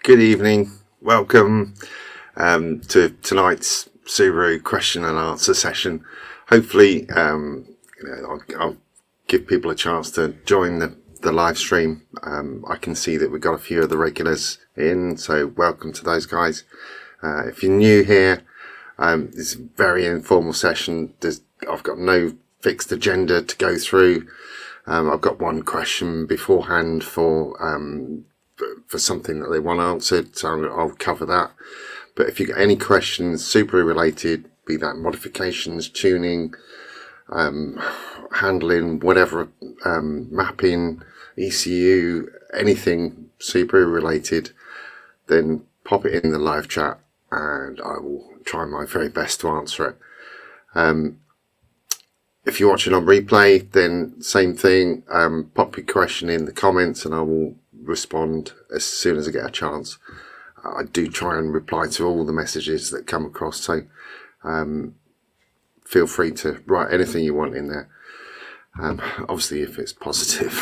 Good evening. Welcome to tonight's Subaru question and answer session. Hopefully, I'll give people a chance to join the live stream. I can see that we've got a few of the regulars in, so welcome to those guys. If you're new here, it's a very informal session. I've got no fixed agenda to go through. I've got one question beforehand for something that they want answered, so I'll cover that. But if you've got any questions Subaru related, be that modifications, tuning, handling, whatever, mapping, ECU, anything Subaru related, then pop it in the live chat and I will try my very best to answer it. If you're watching on replay, then same thing, pop your question in the comments and I will respond as soon as I get a chance. I do try and reply to all the messages that come across, so feel free to write anything you want in there, obviously if it's positive.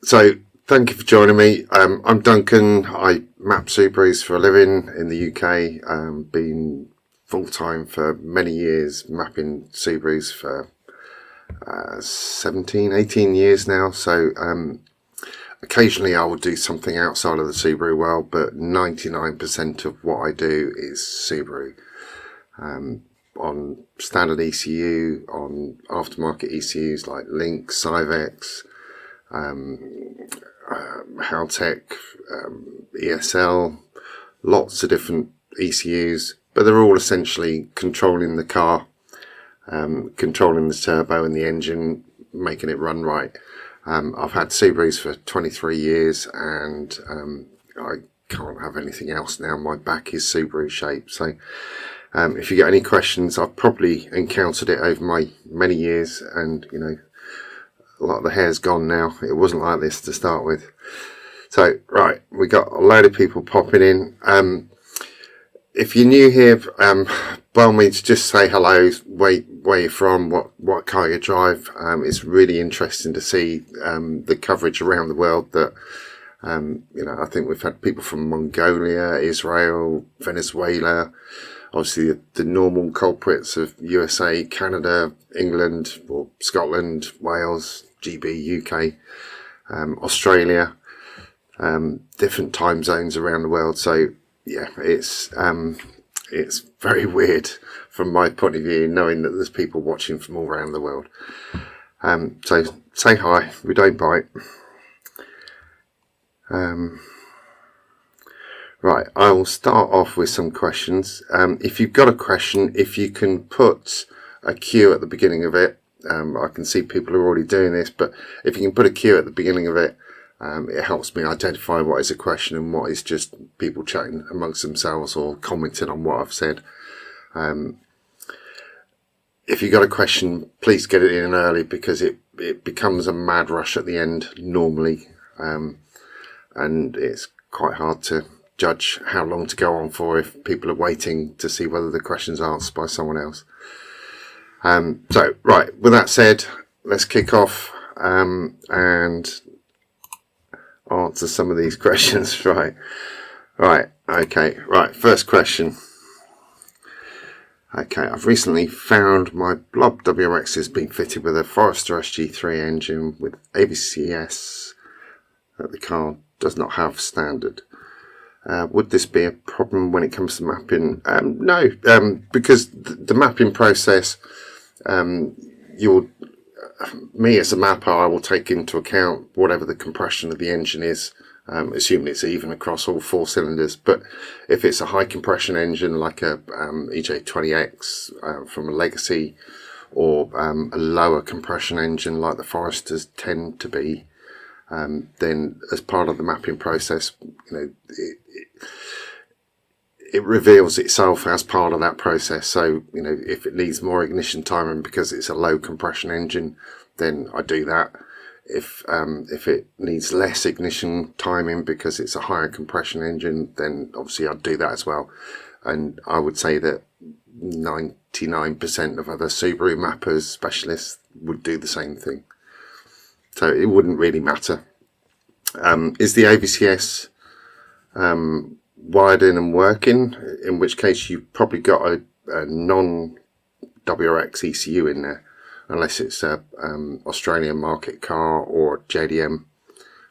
So thank you for joining me. I'm Duncan. I map Subarus for a living in the UK. Been full-time for many years, mapping Subarus for 18 years now, so occasionally I will do something outside of the Subaru world, but 99% of what I do is Subaru, on standard ECU, on aftermarket ECUs like Link, Cyvex, Haltech, ESL, lots of different ECUs, but they're all essentially controlling the car, controlling the turbo and the engine, making it run right. I've had Subarus for 23 years and I can't have anything else now. My back is Subaru shaped. So if you get any questions, I've probably encountered it over my many years, and you know, a lot of the hair's gone now. It wasn't like this to start with. So right, we got a load of people popping in. If you're new here, by all means, just say hello, where you're from, what car you drive. It's really interesting to see the coverage around the world. That I think we've had people from Mongolia, Israel, Venezuela, obviously the normal culprits of USA, Canada, England, or Scotland, Wales, GB, UK, Australia, different time zones around the world. So yeah, it's very weird from my point of view, knowing that there's people watching from all around the world. So say hi, we don't bite. Right, I will start off with some questions. If you've got a question, if you can put a Q at the beginning of it, I can see people are already doing this, but if you can put a Q at the beginning of it, it helps me identify what is a question and what is just people chatting amongst themselves or commenting on what I've said. If you've got a question, please get it in early, because it becomes a mad rush at the end normally, and it's quite hard to judge how long to go on for if people are waiting to see whether the question's answered by someone else. So right, with that said, let's kick off and answer some of these questions. Right, okay, first question. Okay, I've recently found my Blob WRX has been fitted with a Forester SG3 engine with ABCS that the car does not have standard. Would this be a problem when it comes to mapping? No, because the mapping process, me as a mapper, I will take into account whatever the compression of the engine is, assuming it's even across all four cylinders. But if it's a high compression engine like a EJ20X from a Legacy, or a lower compression engine like the Foresters tend to be, then as part of the mapping process, it reveals itself as part of that process. So if it needs more ignition timing because it's a low compression engine, then I do that. If it needs less ignition timing because it's a higher compression engine, then obviously I'd do that as well. And I would say that 99% of other Subaru mappers, specialists, would do the same thing. So it wouldn't really matter. Is the AVCS wired in and working? In which case you've probably got a non-WRX ECU in there, unless it's a Australian market car or JDM,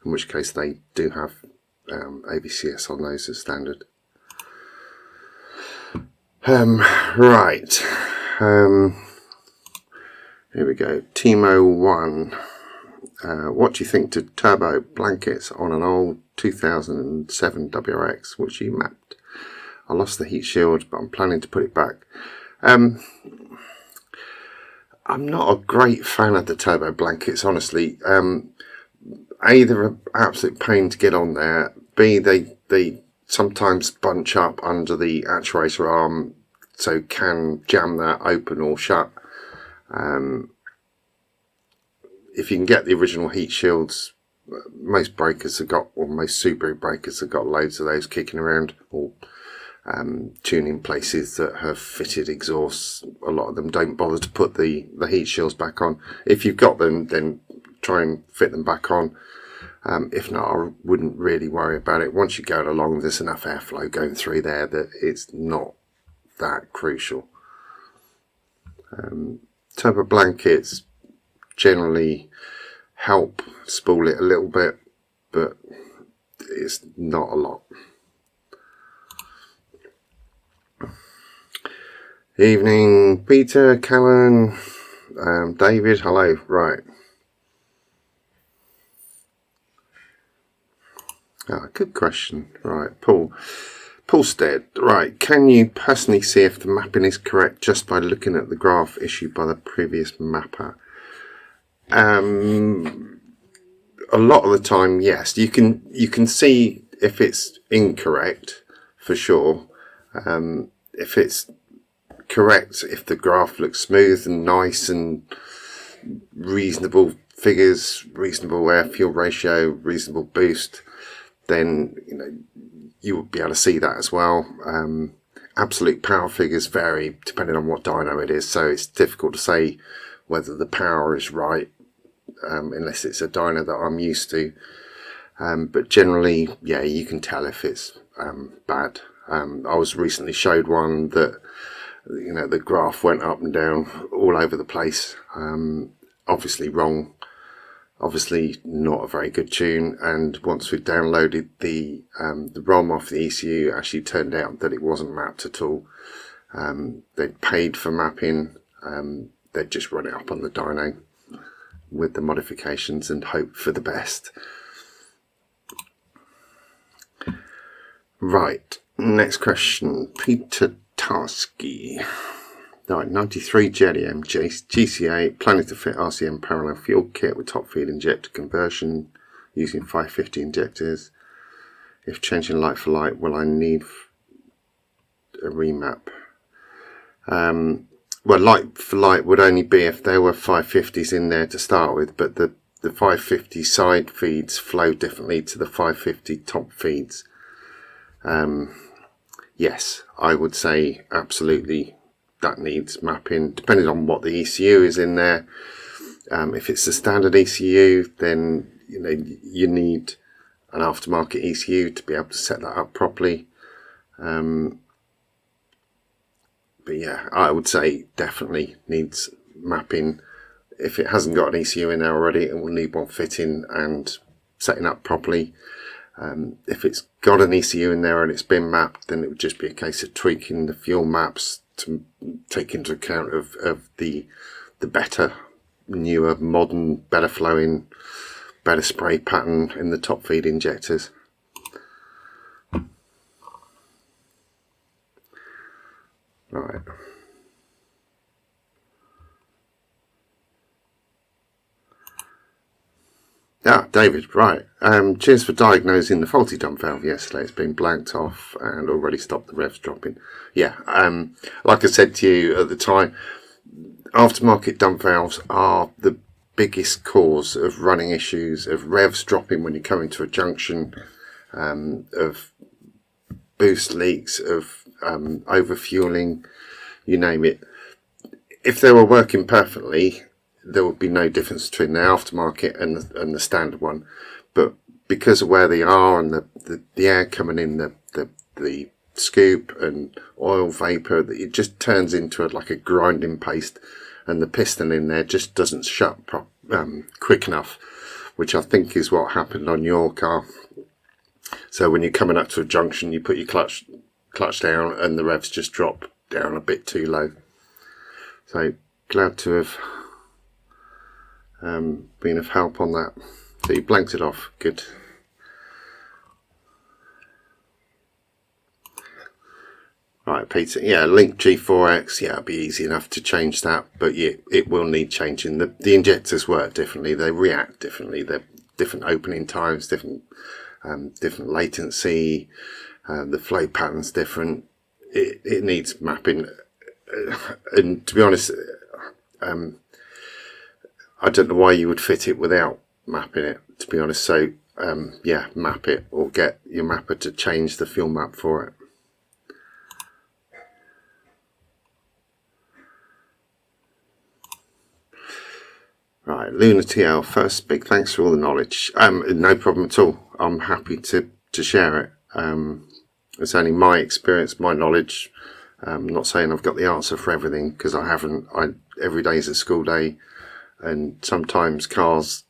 in which case they do have AVCS on those as standard. Right. Here we go. Timo1. What do you think to turbo blankets on an old 2007 WRX which you mapped? I lost the heat shield, but I'm planning to put it back. I'm not a great fan of the turbo blankets, honestly. A, they're an absolute pain to get on there. B, they sometimes bunch up under the actuator arm, so can jam that open or shut. If you can get the original heat shields, most breakers have got, or most Subaru breakers have got loads of those kicking around, or tuning places that have fitted exhausts. A lot of them don't bother to put the heat shields back on. If you've got them, then try and fit them back on. If not, I wouldn't really worry about it. Once you go along, there's enough airflow going through there that it's not that crucial. Turbo blankets generally help spool it a little bit, but it's not a lot. Evening, Peter, Callan, David, hello. Right. Good question. Right, Paul Stead. Right, can you personally see if the mapping is correct just by looking at the graph issued by the previous mapper? A lot of the time, yes. You can see if it's incorrect for sure. If it's correct, if the graph looks smooth and nice and reasonable figures, reasonable air fuel ratio, reasonable boost, then you will be able to see that as well. Absolute power figures vary depending on what dyno it is, so it's difficult to say whether the power is right unless it's a dyno that I'm used to. But generally, yeah, you can tell if it's bad. I was recently showed one that the graph went up and down all over the place. Obviously wrong. Obviously not a very good tune, and once we downloaded the ROM off the ECU, it actually turned out that it wasn't mapped at all. They'd paid for mapping, they'd just run it up on the dyno with the modifications and hope for the best. Right, next question, Peter Tarski. Right, 93 JDM GCA, planning to fit RCM parallel fuel kit with top feed injector conversion using 550 injectors. If changing light for light, will I need a remap? Well, light for light would only be if there were 550s in there to start with, but the 550 side feeds flow differently to the 550 top feeds. Yes, I would say absolutely that needs mapping, depending on what the ECU is in there. If it's a standard ECU, then you need an aftermarket ECU to be able to set that up properly. But yeah, I would say definitely needs mapping. If it hasn't got an ECU in there already, it will need one fitting and setting up properly. If it's got an ECU in there and it's been mapped, then it would just be a case of tweaking the fuel maps to take into account of the better, newer, modern, better flowing, better spray pattern in the top feed injectors. Right. David, right. Cheers for diagnosing the faulty dump valve yesterday. It's been blanked off and already stopped the revs dropping. Yeah, like I said to you at the time, aftermarket dump valves are the biggest cause of running issues, of revs dropping when you come into a junction, of boost leaks, of overfueling, you name it. If they were working perfectly, there would be no difference between the aftermarket and the standard one. But because of where they are and the air coming in the scoop and oil vapor, it just turns into like a grinding paste, and the piston in there just doesn't shut quick enough, which I think is what happened on your car. So when you're coming up to a junction, you put your clutch down and the revs just drop down a bit too low. So glad to have been of help on that. So you blanked it off, good. Right, Peter, yeah, Link G4X, yeah, it'll be easy enough to change that, but yeah, it will need changing. The injectors work differently, they react differently, they're different opening times, different latency, the flow pattern's different. It needs mapping, and to be honest, I don't know why you would fit it without mapping it, to be honest. So yeah, map it, or get your mapper to change the fuel map for it. Right, Luna TL, first, big thanks for all the knowledge. No problem at all. I'm happy to share it. It's only my experience, my knowledge. I'm not saying I've got the answer for everything, because I haven't. Every day is a school day, and sometimes cars,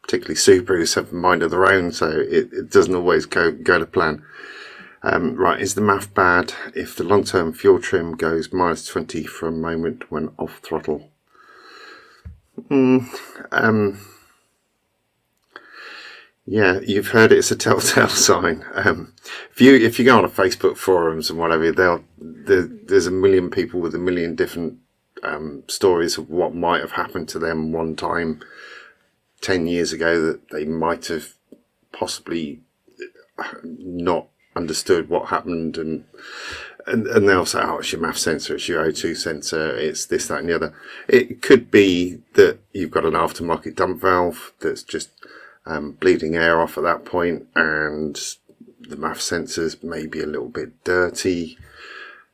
particularly Subarus, have a mind of their own, so it doesn't always go to plan. Right, is the math bad if the long-term fuel trim goes -20 for a moment when off throttle? Yeah, you've heard it's a telltale sign. If you go on a Facebook forums and whatever, there's a million people with a million different stories of what might have happened to them one time 10 years ago that they might have possibly not understood what happened, and they'll say, oh, it's your MAF sensor, it's your O2 sensor, it's this, that and the other. It could be that you've got an aftermarket dump valve that's just bleeding air off at that point, and the MAF sensors may be a little bit dirty,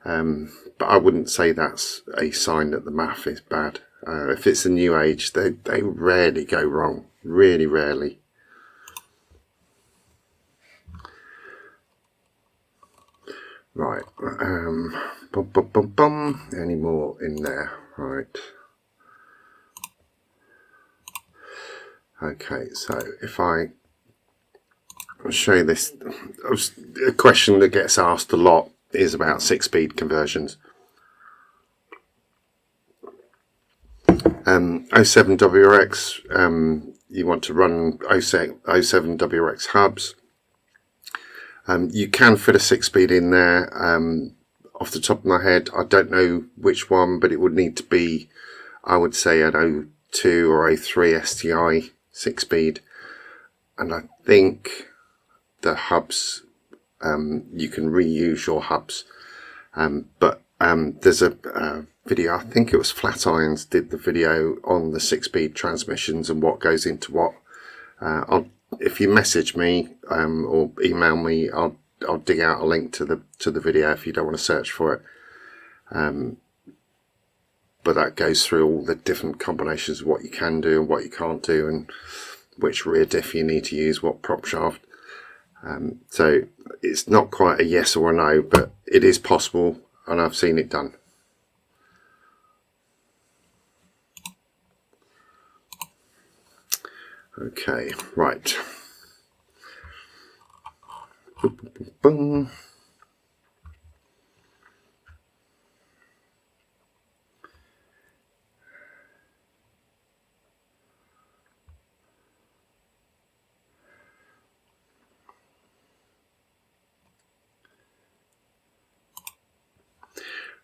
but I wouldn't say that's a sign that the MAF is bad. If it's a new age, they rarely go wrong, really rarely. Right, any more in there? Right. Okay, so if I show you this, a question that gets asked a lot is about 6-speed conversions. 07WRX, you want to run 07WRX hubs. You can fit a 6-speed in there. Off the top of my head, I don't know which one, but it would need to be, I would say, an O2 or A3 STI 6-speed. And I think the hubs, you can reuse your hubs. But there's a video, I think it was Flat Irons did the video on the 6-speed transmissions and what goes into what. If you message me or email me, I'll dig out a link to the video if you don't want to search for it. But that goes through all the different combinations of what you can do and what you can't do, and which rear diff you need to use, what prop shaft. So it's not quite a yes or a no, but it is possible, and I've seen it done. Okay, right. Boom.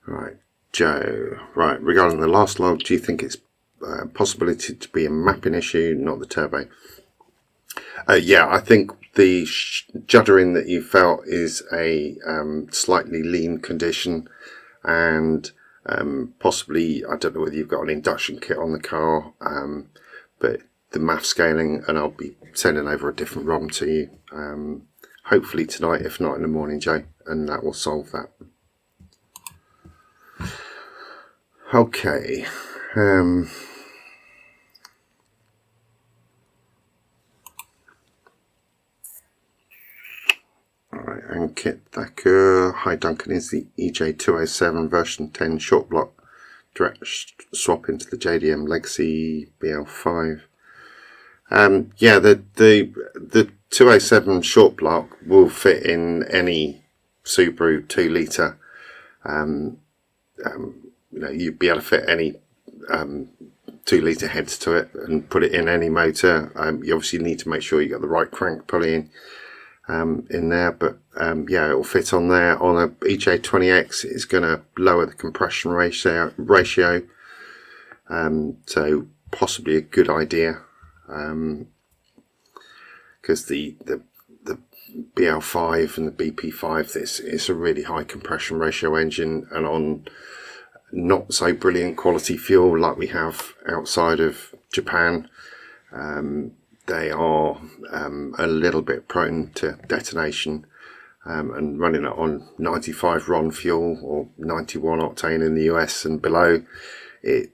Right, Joe. Right, regarding the last log, do you think it's a possibility to be a mapping issue, not the turbo? Yeah, I think the juddering that you felt is a slightly lean condition, and possibly, I don't know whether you've got an induction kit on the car, but the MAF scaling, and I'll be sending over a different ROM to you, hopefully tonight, if not in the morning, Joe, and that will solve that. Okay. Ankit Thakur. Hi Duncan, is the EJ207 version 10 short block direct swap into the JDM Legacy BL5? Yeah, the 207 short block will fit in any Subaru 2 litre. You'd be able to fit any 2 litre heads to it and put it in any motor. You obviously need to make sure you got the right crank pulley in there, but yeah, it will fit on there. On a EJ20X, it's going to lower the compression ratio, so possibly a good idea, because the BL5 and the BP5, it's a really high compression ratio engine, and on not so brilliant quality fuel like we have outside of Japan, they are a little bit prone to detonation, and running it on 95 RON fuel or 91 octane in the US and below, they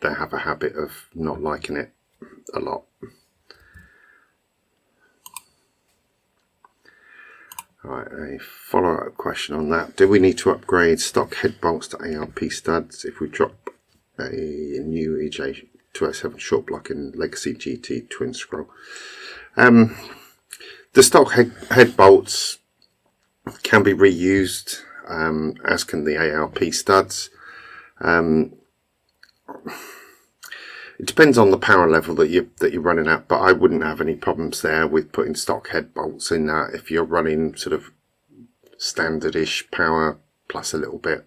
have a habit of not liking it a lot. Right, a follow-up question on that. Do we need to upgrade stock head bolts to ARP studs if we drop a new EJ207 short block in Legacy GT twin scroll? The stock head bolts can be reused, as can the ARP studs. It depends on the power level that you're running at, but I wouldn't have any problems there with putting stock head bolts in that if you're running sort of standard-ish power plus a little bit.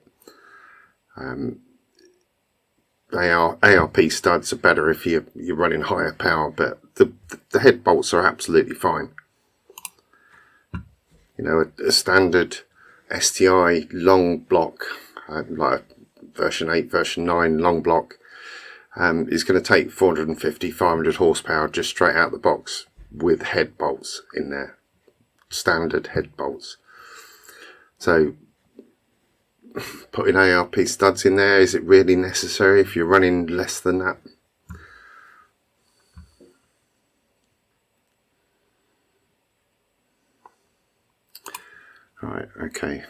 ARP studs are better if you're running higher power, but the head bolts are absolutely fine. You know, a standard STI long block, like version 8, version 9 long block, is going to take 450, 500 horsepower just straight out the box with head bolts in there, standard head bolts. So putting ARP studs in there, is it really necessary if you're running less than that? Right, okay.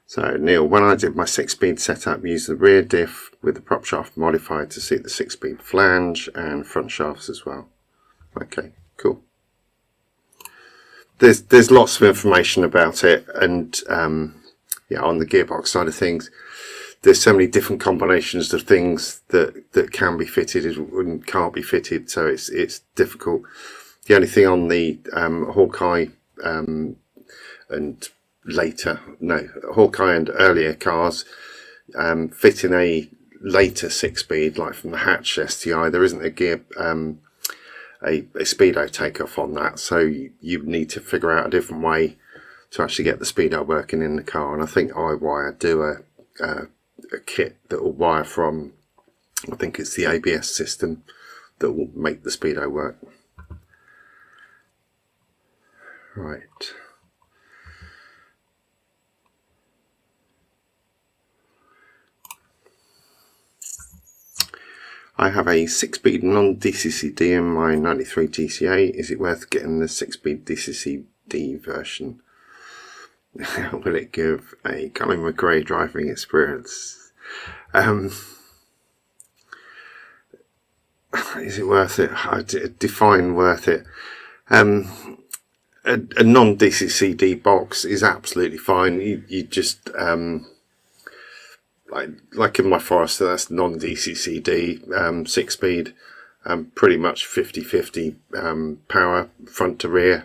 So Neil, when I did my 6-speed setup, used the rear diff with the prop shaft modified to suit the 6-speed flange and front shafts as well. Okay, cool. There's lots of information about it, and yeah, on the gearbox side of things, there's so many different combinations of things that can be fitted and can't be fitted, so it's difficult. The only thing on the Hawkeye and Hawkeye and earlier cars, fitting a later 6-speed, like from the Hatch STI, there isn't a gear a speedo takeoff on that, so you need to figure out a different way to actually get the speedo working in the car. And I think iWire do a kit that will wire from, I think it's the ABS system, that will make the speedo work. Right. I have a 6-speed non-DCCD in my 93 GCA. Is it worth getting the 6-speed DCCD version? Will it give a Colin McRae driving experience? Is it worth it? I define worth it. A non-DCCD box is absolutely fine. You just like in my Forester, that's non-DCCD, 6-speed, pretty much 50-50 power front to rear.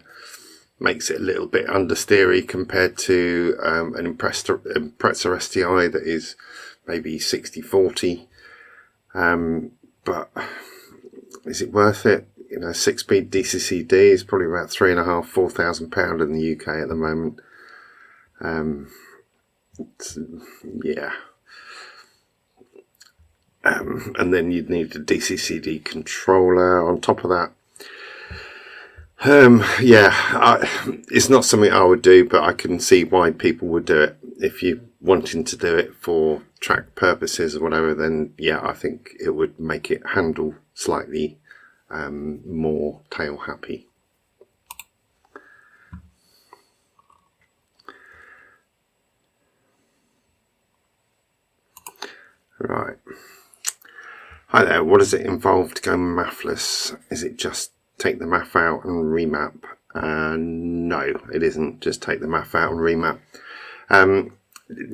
Makes it a little bit understeery compared to an Impreza STI that is maybe 60-40. But is it worth it? You know, 6-speed DCCD is probably about £3,500–4,000 in the UK at the moment. Yeah. And then you'd need a DCCD controller on top of that. Yeah, it's not something I would do, but I can see why people would do it. If you're wanting to do it for track purposes or whatever, then yeah, I think it would make it handle slightly more tail happy. Right. Hi there. What does it involve to go mathless? Is it just take the math out and remap? No, it isn't just take the math out and remap.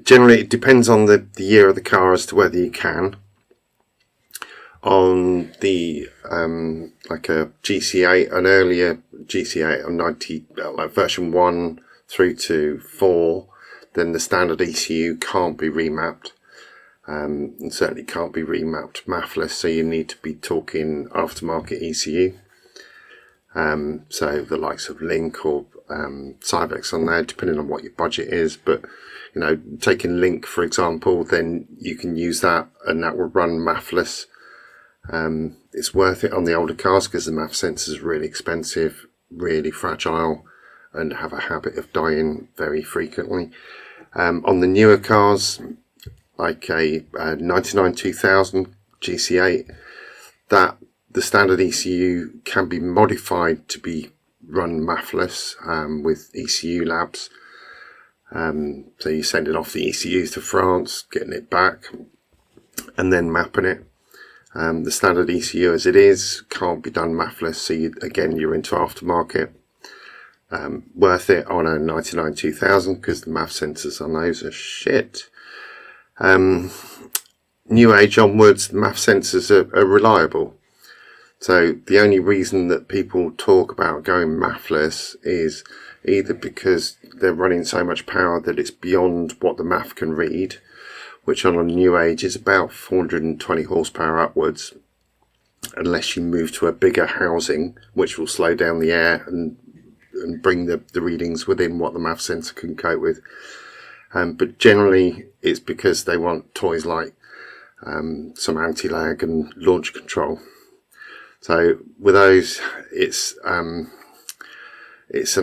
Generally, it depends on the year of the car as to whether you can. On the like a GC8, an earlier GC8 on 90, like version 1 through to 4, then the standard ECU can't be remapped. And certainly can't be remapped mathless, so you need to be talking aftermarket ECU. So the likes of Link or Cyvex on there, depending on what your budget is. But you know, taking Link for example, then you can use that, and that will run mathless. It's worth it on the older cars because the math sensor is really expensive, really fragile, and have a habit of dying very frequently. On the newer cars, like a 99 2000 GC8, that the standard ECU can be modified to be run mathless with ECU labs. So you send it off the ECUs to France, getting it back, and then mapping it. The standard ECU as it is can't be done mathless, so you're into aftermarket. Worth it on a 99 2000 because the math sensors on those are shit. New age onwards, the math sensors are reliable. So the only reason that people talk about going mathless is either because they're running so much power that it's beyond what the math can read, which on a new age is about 420 horsepower upwards, unless you move to a bigger housing, which will slow down the air and bring the readings within what the math sensor can cope with. But generally it's because they want toys like some anti-lag and launch control. So with those, it's an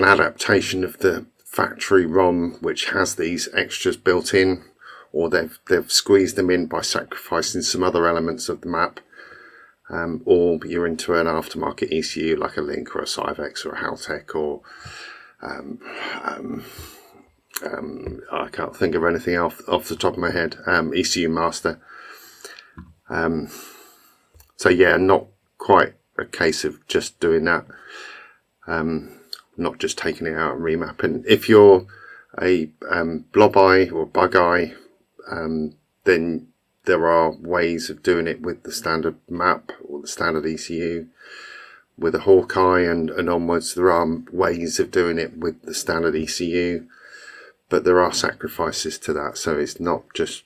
adaptation of the factory ROM, which has these extras built in, or they've squeezed them in by sacrificing some other elements of the map, or you're into an aftermarket ECU like a Link or a Cyvex or a Haltech or I can't think of anything off the top of my head. ECU Master. So yeah, not quite a case of just doing that. Not just taking it out and remapping. If you're a blob eye or bug eye, then there are ways of doing it with the standard map or the standard ECU. With a Hawkeye and onwards, there are ways of doing it with the standard ECU, but there are sacrifices to that, so it's not just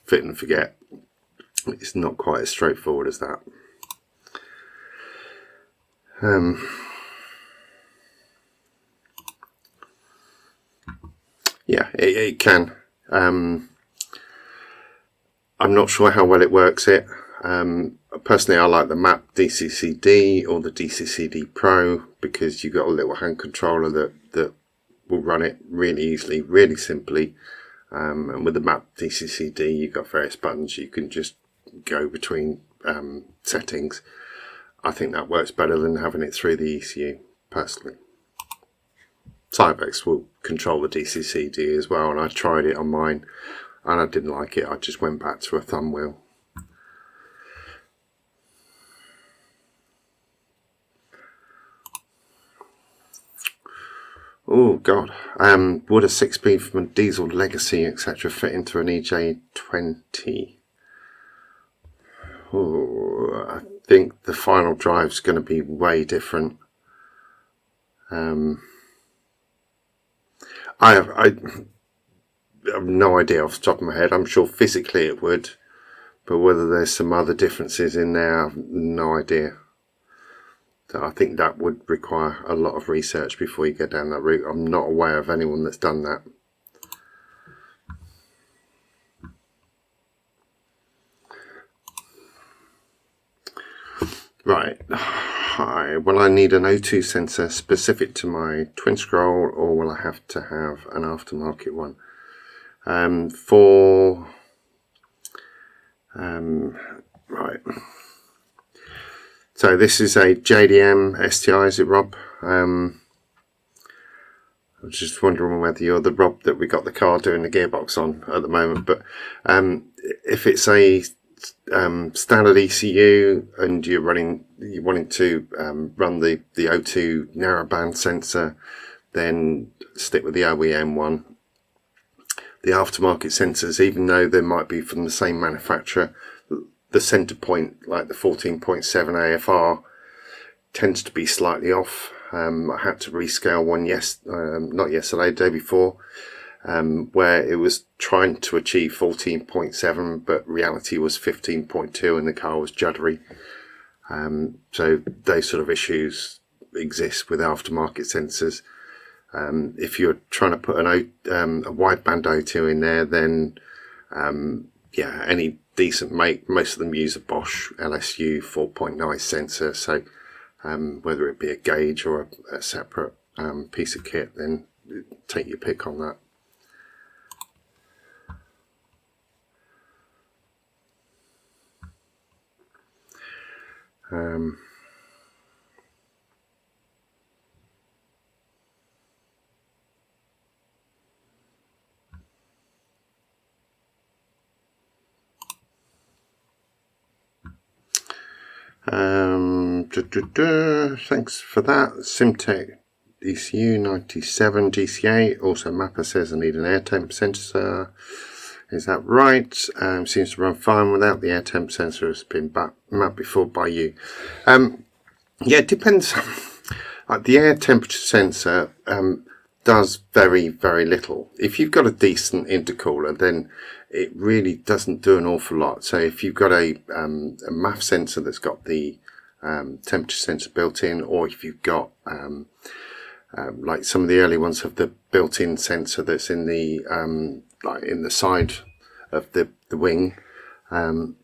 fit and forget. It's not quite as straightforward as that. Yeah, it can. I'm not sure how well it works it. Personally, I like the map DCCD or the DCCD Pro because you've got a little hand controller that will run it really easily, really simply. And with the map DCCD, you've got various buttons. You can just go between settings. I think that works better than having it through the ECU, personally. Cyvex will control the DCCD as well, and I tried it on mine and I didn't like it. I just went back to a thumb wheel. Oh god, would a 6-speed from a diesel Legacy etc. fit into an EJ20? Oh, I think the final drive's going to be way different. I have no idea off the top of my head. I'm sure physically it would, but whether there's some other differences in there, I've no idea. So I think that would require a lot of research before you get down that route. I'm not aware of anyone that's done that. Right. Hi. Will I need an O2 sensor specific to my twin scroll, or will I have to have an aftermarket one? Right. So this is a JDM STI, is it, Rob? I was just wondering whether you're the Rob that we got the car doing the gearbox on at the moment. But if it's a standard ECU and you're wanting to run the O2 narrowband sensor, then stick with the OEM one. The aftermarket sensors, even though they might be from the same manufacturer, the center point, like the 14.7 AFR, tends to be slightly off. I had to rescale one not yesterday, the day before, where it was trying to achieve 14.7, but reality was 15.2 and the car was juddery. So those sort of issues exist with aftermarket sensors. If you're trying to put a wideband O2 in there, then any decent make, most of them use a Bosch LSU 4.9 sensor. So whether it be a gauge or a separate piece of kit, then take your pick on that. Thanks for that. Simtech ECU 97 DCA. Also Mapper says I need an air temp sensor. Is that right? Seems to run fine without the air temp sensor. Has been mapped before by you. Yeah, it depends. The air temperature sensor does very, very little. If you've got a decent intercooler, then it really doesn't do an awful lot. So if you've got a MAF sensor that's got the temperature sensor built in, or if you've got like some of the early ones have the built-in sensor that's in the like in the side of the wing, then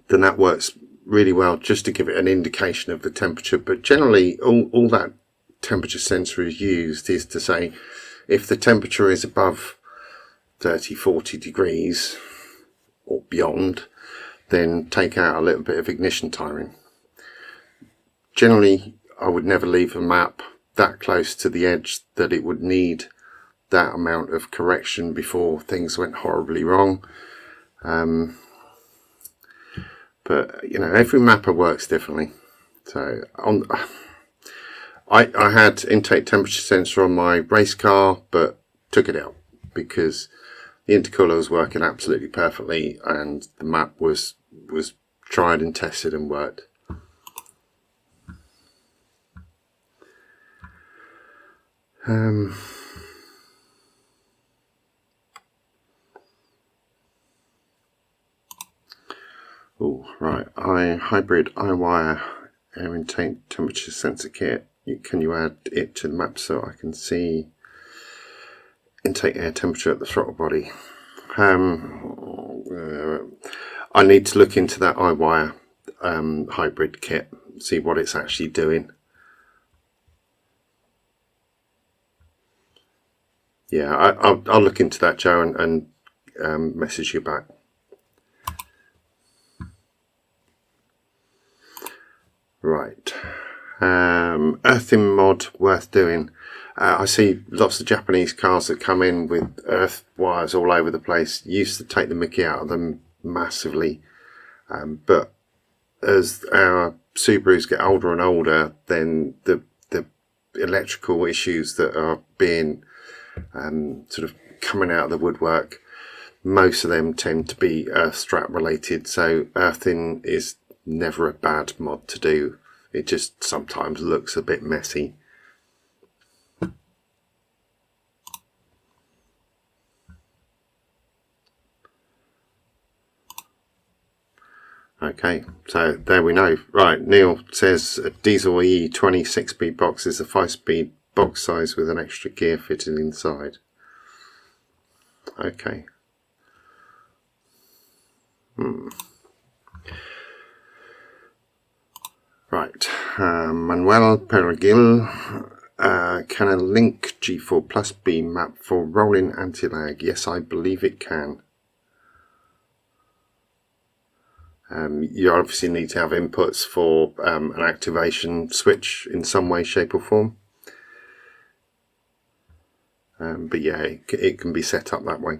that works really well just to give it an indication of the temperature. But generally all that temperature sensor is used is to say if the temperature is above 30-40 degrees or beyond, then take out a little bit of ignition timing. Generally I would never leave a map that close to the edge that it would need that amount of correction before things went horribly wrong. But you know, every mapper works differently. So I had intake temperature sensor on my race car, but took it out because the intercooler was working absolutely perfectly and the map was tried and tested and worked. Oh, right. Hybrid iWire air intake temperature sensor kit. Can you add it to the map so I can see intake air temperature at the throttle body? I need to look into that iWire hybrid kit, see what it's actually doing. Yeah, I'll look into that, Joe, and message you back. Right. Earthing mod worth doing. I see lots of Japanese cars that come in with earth wires all over the place. Used to take the mickey out of them massively, but as our Subarus get older and older, then the electrical issues that are being sort of coming out of the woodwork, most of them tend to be earth strap related. So earthing is never a bad mod to do. It just sometimes looks a bit messy. Okay, so there we know. Right, Neil says a diesel E 26-speed box is a 5-speed box size with an extra gear fitted inside. Okay. Right, Manuel Perregil, can a Link G4 Plus be mapped for rolling anti-lag? Yes, I believe it can. You obviously need to have inputs for an activation switch in some way, shape or form. but yeah, it can be set up that way.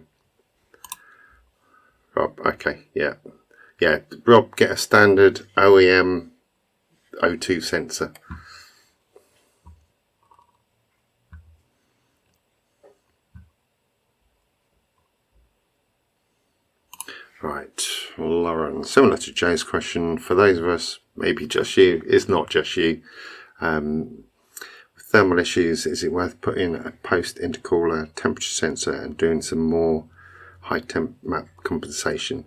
Rob, okay, yeah. Rob, get a standard OEM O2 sensor. Right, Lauren, similar to Joe's question, for those of us, maybe just you, it's not just you. Thermal issues, is it worth putting a post intercooler temperature sensor and doing some more high temp map compensation?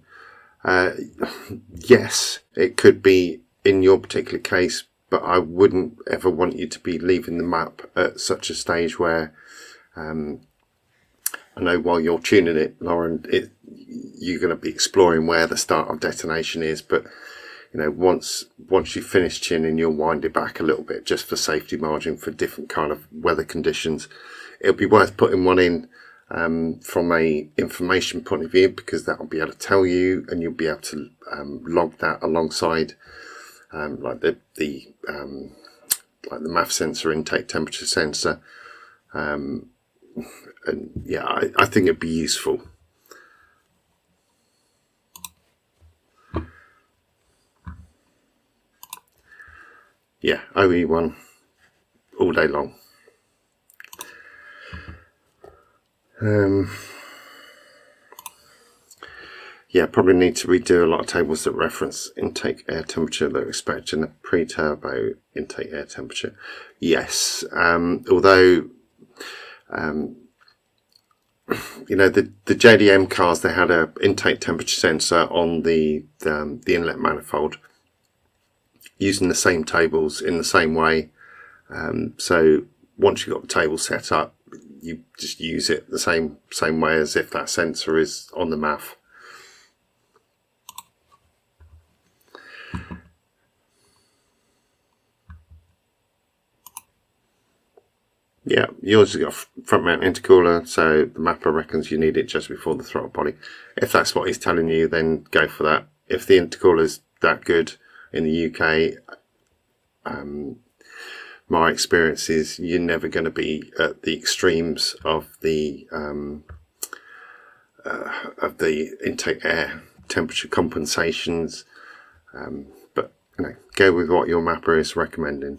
Yes, it could be in your particular case, but I wouldn't ever want you to be leaving the map at such a stage where I know while you're tuning it, Lauren, you're going to be exploring where the start of detonation is, but you know, once you finish tuning, you'll wind it back a little bit just for safety margin for different kind of weather conditions. It'll be worth putting one in from a information point of view, because that will be able to tell you, and you'll be able to log that alongside like the MAF sensor, intake temperature sensor, and yeah, I think it'd be useful. Yeah, OE1 all day long. Yeah, probably need to redo a lot of tables that reference intake air temperature that are expected in a pre-turbo intake air temperature. Yes, although you know, the JDM cars, they had a intake temperature sensor on the inlet manifold using the same tables in the same way. So once you've got the table set up, you just use it the same way as if that sensor is on the MAF. Yeah, yours has got a front mount intercooler, so the mapper reckons you need it just before the throttle body. If that's what he's telling you, then go for that. If the intercooler's that good in the UK, my experience is you're never going to be at the extremes of the intake air temperature compensations, but you know, go with what your mapper is recommending.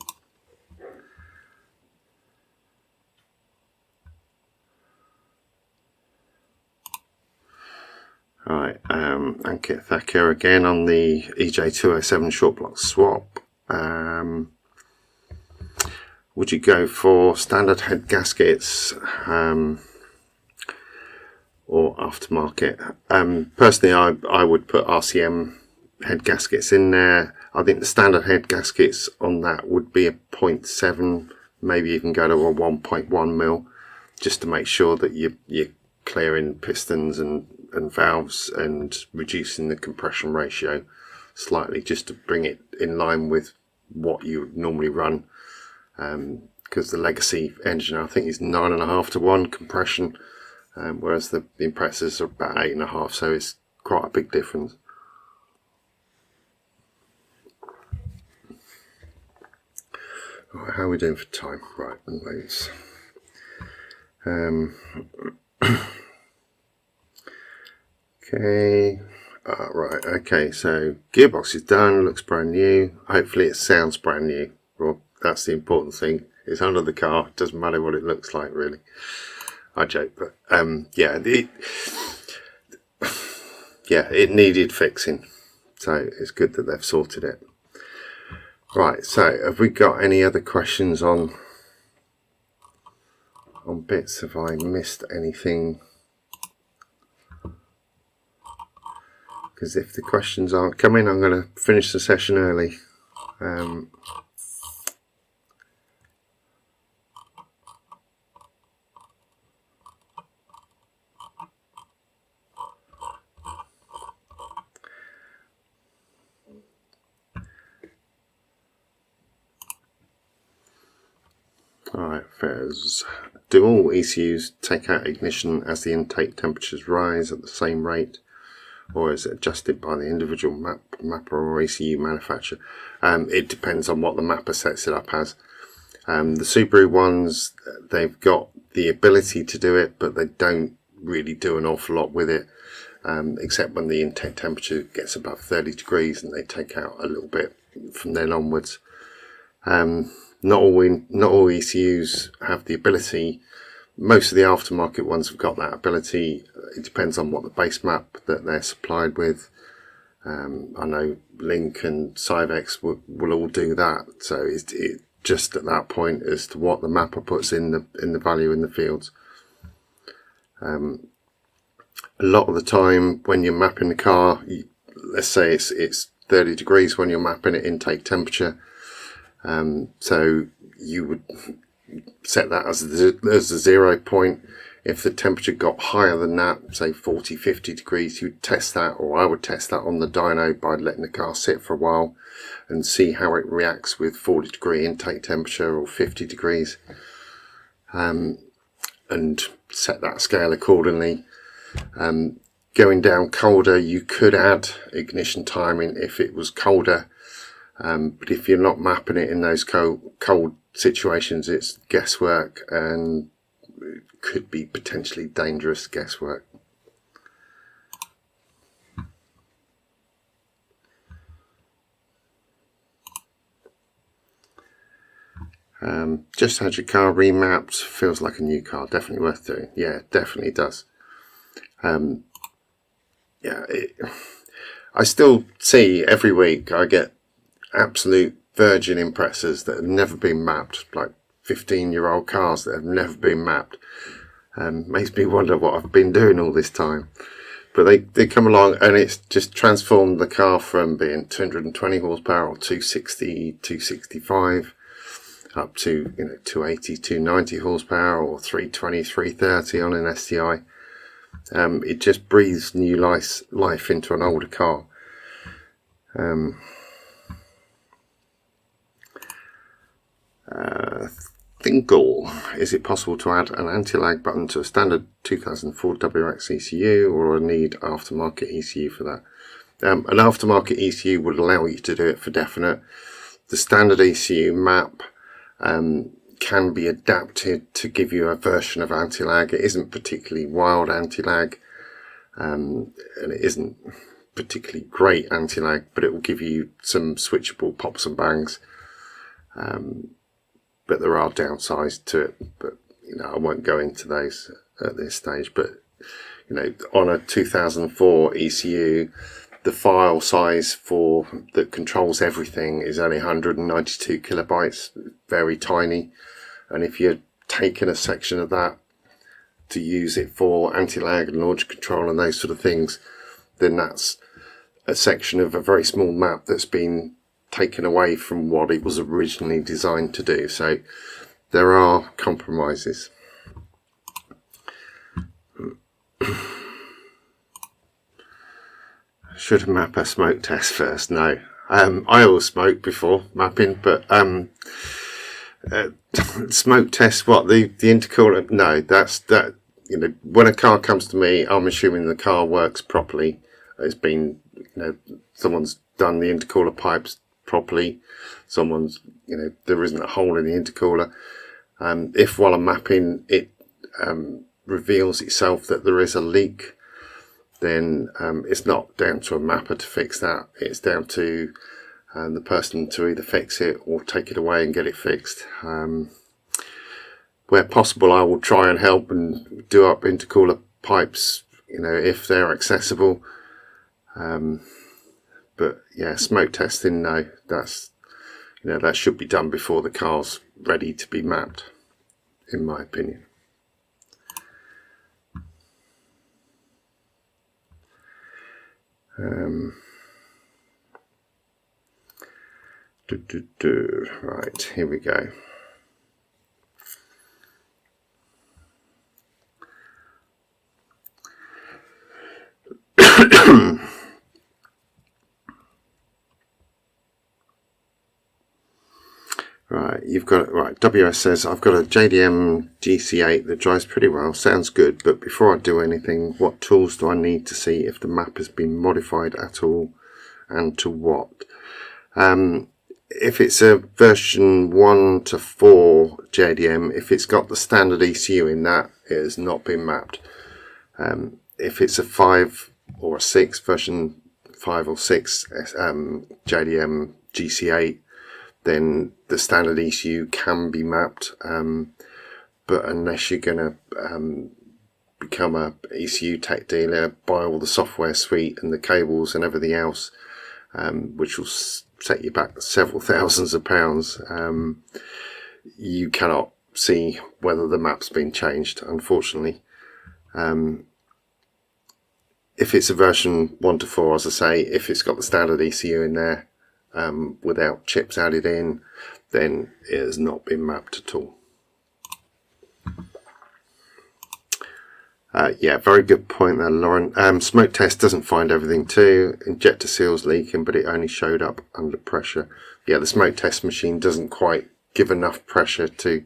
Right, Ankit Thakur again on the EJ207 short block swap. Would you go for standard head gaskets or aftermarket? Personally, I would put RCM head gaskets in there. I think the standard head gaskets on that would be a 0.7, maybe even go to a 1.1 mil, just to make sure that you're clearing pistons and valves and reducing the compression ratio slightly, just to bring it in line with what you would normally run, because the legacy engine, I think, is 9.5 to 1 compression, whereas the Imprezas are about 8.5, so it's quite a big difference. Right, how are we doing for time? Right, loads. Okay, right, okay, so gearbox is done, looks brand new. Hopefully it sounds brand new. Well, that's the important thing. It's under the car, it doesn't matter what it looks like, really. I joke, but yeah, it needed fixing, so it's good that they've sorted it. Right, so have we got any other questions on bits? Have I missed anything? Because if the questions aren't coming, I'm going to finish the session early. Alright, Fez. Do all ECUs take out ignition as the intake temperatures rise at the same rate, or is it adjusted by the individual mapper or ECU manufacturer? It depends on what the mapper sets it up as. The Subaru ones, they've got the ability to do it, but they don't really do an awful lot with it, except when the intake temperature gets above 30 degrees and they take out a little bit from then onwards. Not all ECUs have the ability. Most of the aftermarket ones have got that ability. It depends on what the base map that they're supplied with. I know Link and Cyvex will all do that, so it's just at that point as to what the mapper puts in the value in the fields. A lot of the time when you're mapping the car, let's say it's 30 degrees when you're mapping it intake temperature, so you would set that as a 0 point. If the temperature got higher than that, say 40, 50 degrees, you'd test that, or I would test that on the dyno by letting the car sit for a while and see how it reacts with 40 degree intake temperature or 50 degrees, and set that scale accordingly. Going down colder, you could add ignition timing if it was colder, but if you're not mapping it in those cold situations, it's guesswork and could be potentially dangerous guesswork. Just had your car remapped, feels like a new car, definitely worth doing. Yeah, definitely does. Yeah, I still see every week I get absolute virgin Imprezas that have never been mapped, like 15-year-old cars that have never been mapped. Makes me wonder what I've been doing all this time. But they come along and it's just transformed the car from being 220 horsepower or 260, 265 up to 280, 290 horsepower or 320, 330 on an STI. It just breathes new life into an older car. Thinkle, is it possible to add an anti-lag button to a standard 2004 WRX ECU, or I need aftermarket ECU for that? An aftermarket ECU would allow you to do it for definite. The standard ECU map can be adapted to give you a version of anti-lag. It isn't particularly wild anti-lag, and it isn't particularly great anti-lag, but it will give you some switchable pops and bangs. But there are downsides to it, but I won't go into those at this stage. But on a 2004 ECU, the file size that controls everything is only 192 kilobytes, very tiny. And if you're taking a section of that to use it for anti-lag and launch control and those sort of things, then that's a section of a very small map that's been taken away from what it was originally designed to do. So there are compromises. Should a mapper smoke test first? No. I always smoked before mapping, but smoke test what? The intercooler? No, that's when a car comes to me, I'm assuming the car works properly. It's been someone's done the intercooler pipes properly, there isn't a hole in the intercooler. If while I'm mapping it reveals itself that there is a leak, then it's not down to a mapper to fix that. It's down to the person to either fix it or take it away and get it fixed. Where possible, I will try and help and do up intercooler pipes, if they're accessible. But yeah, smoke testing, no, that should be done before the car's ready to be mapped, in my opinion. Right, here we go. Right, you've got it right. WS says, I've got a JDM GC8 that drives pretty well, sounds good, but before I do anything, what tools do I need to see if the map has been modified at all, and to what? if it's a version 1 to 4 JDM, if it's got the standard ECU in that, it has not been mapped. If it's a 5 or a 6, version 5 or 6 JDM GC8, then the standard ECU can be mapped, but unless you're going to become a ECU tech dealer, buy all the software suite and the cables and everything else, which will set you back several thousands of pounds, you cannot see whether the map's been changed, unfortunately. If it's a version 1 to 4, as I say, if it's got the standard ECU in there without chips added in, then it has not been mapped at all. Yeah, very good point there, Lauren. Smoke test doesn't find everything too. Injector seals leaking, but it only showed up under pressure. Yeah, the smoke test machine doesn't quite give enough pressure to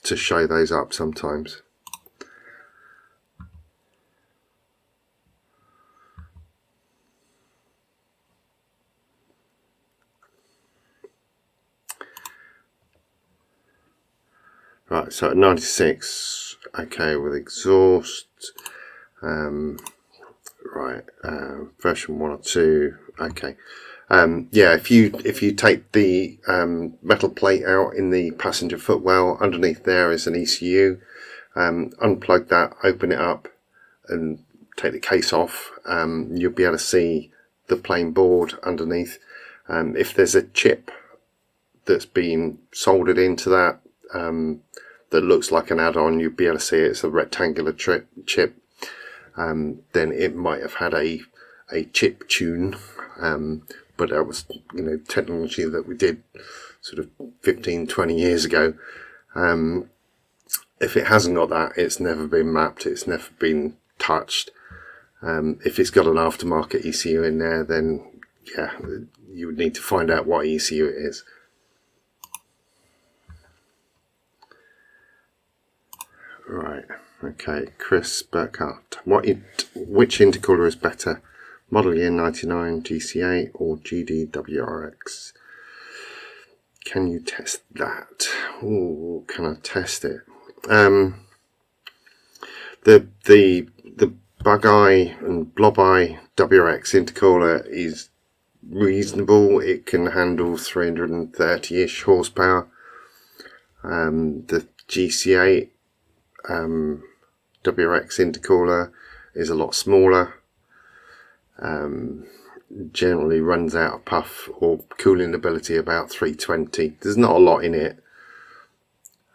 show those up sometimes. Right, so at 96, okay, with exhaust, right, version 1 or 2, okay. Yeah, if you take the metal plate out in the passenger footwell, underneath there is an ECU. Unplug that, open it up, and take the case off. You'll be able to see the plain board underneath. If there's a chip that's been soldered into that, that looks like an add-on, you'll be able to see it's a rectangular chip. Then it might have had a chip tune, but that was, you know, technology that we did sort of 15-20 years ago. If it hasn't got that, it's never been mapped, it's never been touched. If it's got an aftermarket ECU in there, then yeah, you would need to find out what ECU it is. Right, okay, Chris Burkhardt. Which intercooler is better, Model Year 99 GC8 or GDWRX? Can you test that? Oh, can I test it? The Bug Eye and Blob Eye WRX intercooler is reasonable. It can handle 330-ish horsepower. The GC8 WRX intercooler is a lot smaller, generally runs out of puff or cooling ability about 320. There's not a lot in it.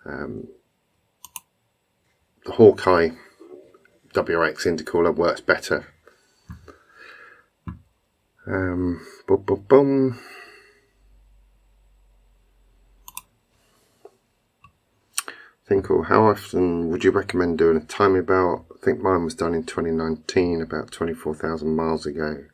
The Hawkeye WRX intercooler works better. Think, how often would you recommend doing a timing belt? I think mine was done in 2019, about 24,000 miles ago.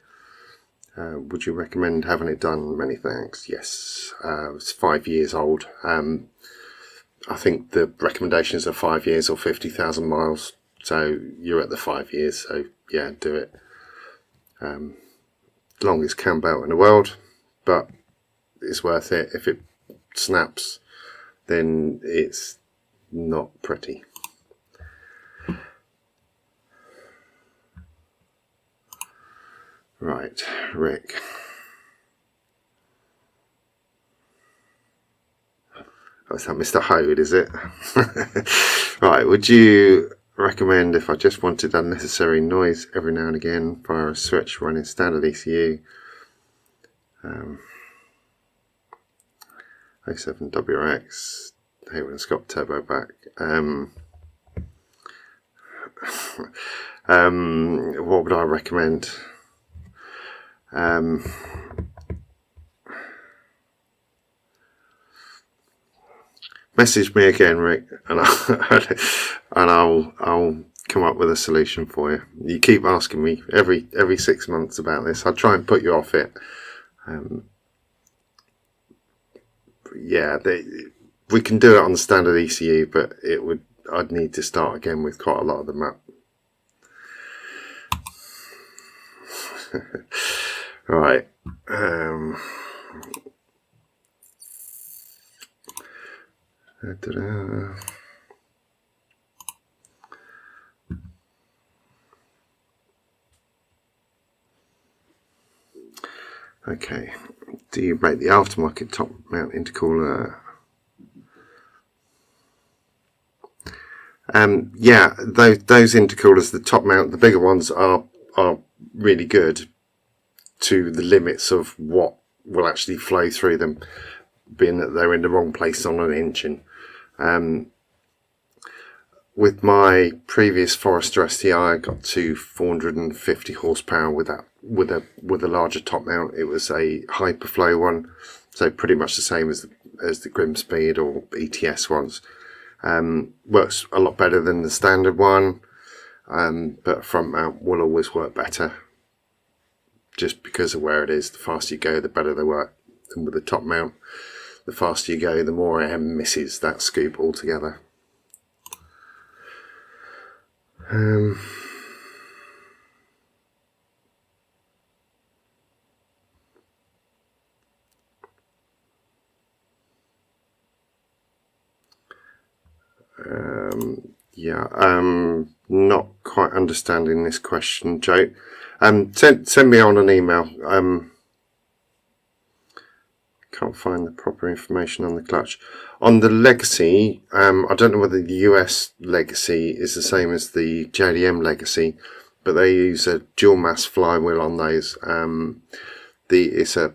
Would you recommend having it done? Many thanks. Yes, it's 5 years old. I think the recommendations are 5 years or 50,000 miles. So you're at the 5 years. So yeah, do it. Longest cam belt in the world, but it's worth it. If it snaps, then it's not pretty. Right, Rick. Oh, is that Mr. Hode, is it? Right, would you recommend, if I just wanted unnecessary noise every now and again, via a switch running standard ECU, 07 WRX, Hayward and Scott turbo back. What would I recommend? Message me again, Rick, and I'll come up with a solution for you. You keep asking me every 6 months about this. I'll try and put you off it. Yeah, we can do it on the standard ECU, but I'd need to start again with quite a lot of the map. Right. Okay, do you rate the aftermarket top mount intercooler? Yeah, those intercoolers, the top mount, the bigger ones are really good to the limits of what will actually flow through them, being that they're in the wrong place on an engine. With my previous Forester STI, I got to 450 horsepower with that, with a larger top mount. It was a Hyperflow one, so pretty much the same as the Grimspeed or ETS ones. Works a lot better than the standard one, but front mount will always work better, just because of where it is. The faster you go, the better they work. And with the top mount, the faster you go, the more air misses that scoop altogether. Yeah, not quite understanding this question, Joe. Send me on an email. Can't find the proper information on the clutch. On the Legacy, I don't know whether the US Legacy is the same as the JDM Legacy, but they use a dual mass flywheel on those. It's a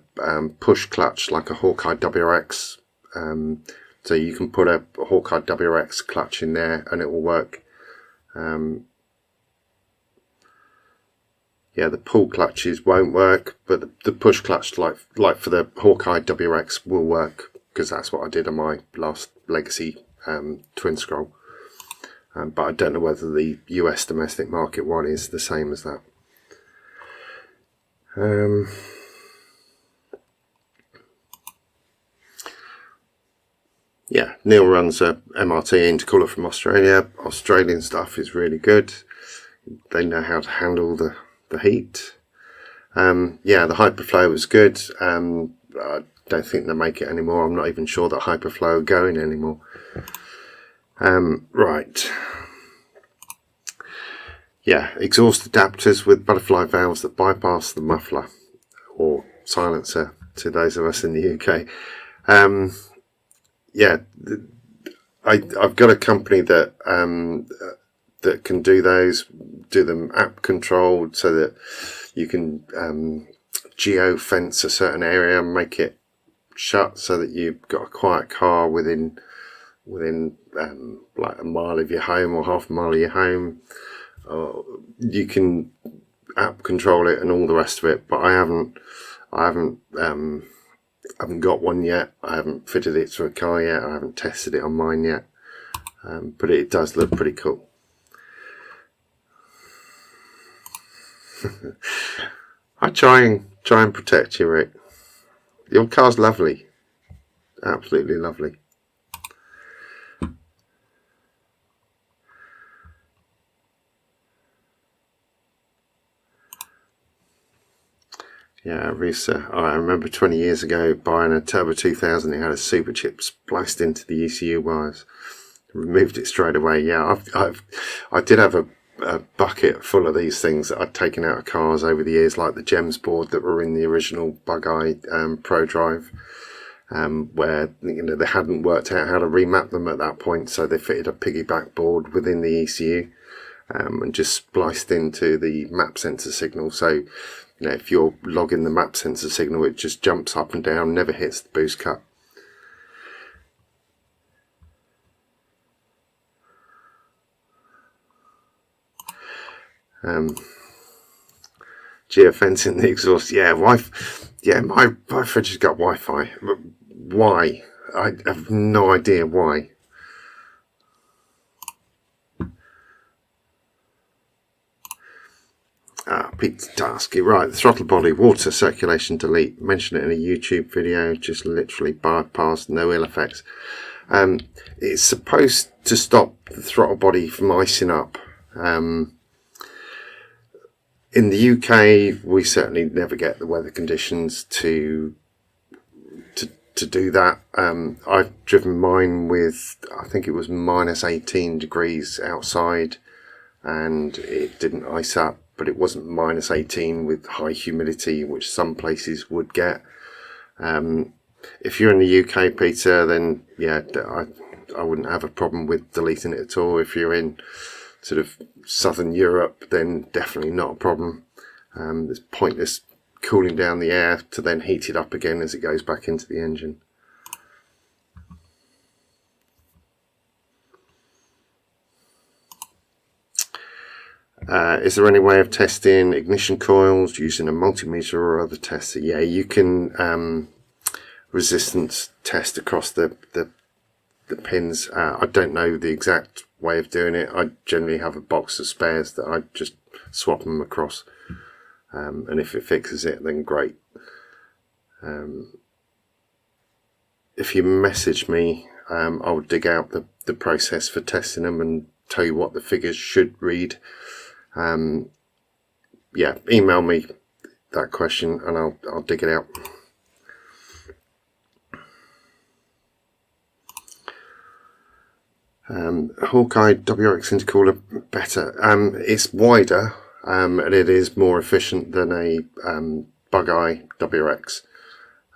push clutch like a Hawkeye WRX. So you can put a Hawkeye WRX clutch in there and it will work. Yeah, the pull clutches won't work, but the push clutch, like for the Hawkeye WRX, will work, because that's what I did on my last Legacy twin scroll. But I don't know whether the US domestic market one is the same as that. Yeah, Neil runs a MRT intercooler from Australia. Australian stuff is really good. They know how to handle the heat. Yeah, the Hyperflow was good. I don't think they make it anymore. I'm not even sure that Hyperflow are going anymore. Right. Yeah, exhaust adapters with butterfly valves that bypass the muffler or silencer to those of us in the UK. Yeah, I've got a company that that can do those, do them app controlled, so that you can geo fence a certain area and make it shut, so that you've got a quiet car within like a mile of your home or half a mile of your home. You can app control it and all the rest of it, but I haven't got one yet. I haven't fitted it to a car yet. I haven't tested it on mine yet, but it does look pretty cool. I try and protect you, Rick. Your car's lovely, absolutely lovely. Yeah, Risa. I remember 20 years ago buying a Turbo 2000. It had a super chip spliced into the ECU wires. Removed it straight away. Yeah, I did have a bucket full of these things that I'd taken out of cars over the years, like the gems board that were in the original Bug-Eye Pro Drive, where they hadn't worked out how to remap them at that point, so they fitted a piggyback board within the ECU and just spliced into the map sensor signal. So if you're logging the map sensor signal, it just jumps up and down, never hits the boost cut. Geofencing the exhaust. Yeah, my fridge has got Wi-Fi. Why? I have no idea why. Pete's Tasky. Right, the throttle body, water circulation delete. Mentioned it in a YouTube video, just literally bypassed, no ill effects. It's supposed to stop the throttle body from icing up. In the UK, we certainly never get the weather conditions to to do that. I've driven mine with, I think it was minus 18 degrees outside, and it didn't ice up, but it wasn't minus 18 with high humidity, which some places would get. If you're in the UK, Peter, then yeah, I wouldn't have a problem with deleting it at all. If you're in sort of southern Europe, then definitely not a problem. It's pointless cooling down the air to then heat it up again as it goes back into the engine. Is there any way of testing ignition coils using a multimeter or other tester? Yeah, you can resistance test across the pins. I don't know the exact way of doing it. I generally have a box of spares that I just swap them across, and if it fixes it, then great. If you message me, I'll dig out the process for testing them and tell you what the figures should read. Yeah, email me that question and I'll dig it out. Hawkeye WRX intercooler better. It's wider, and it is more efficient than a Bug-Eye WRX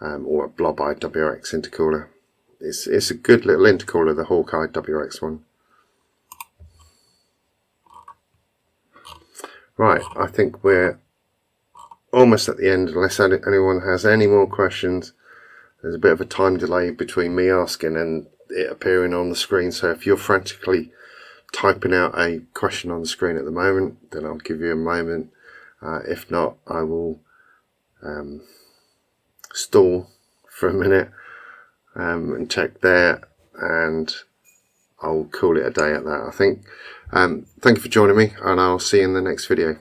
or a Blob-Eye WRX intercooler. It's a good little intercooler, the Hawkeye WRX one. Right, I think we're almost at the end, unless anyone has any more questions. There's a bit of a time delay between me asking and it appearing on the screen, so if you're frantically typing out a question on the screen at the moment, then I'll give you a moment. If not, I will stall for a minute and check there, and I'll call it a day at that, I think. Thank you for joining me, and I'll see you in the next video.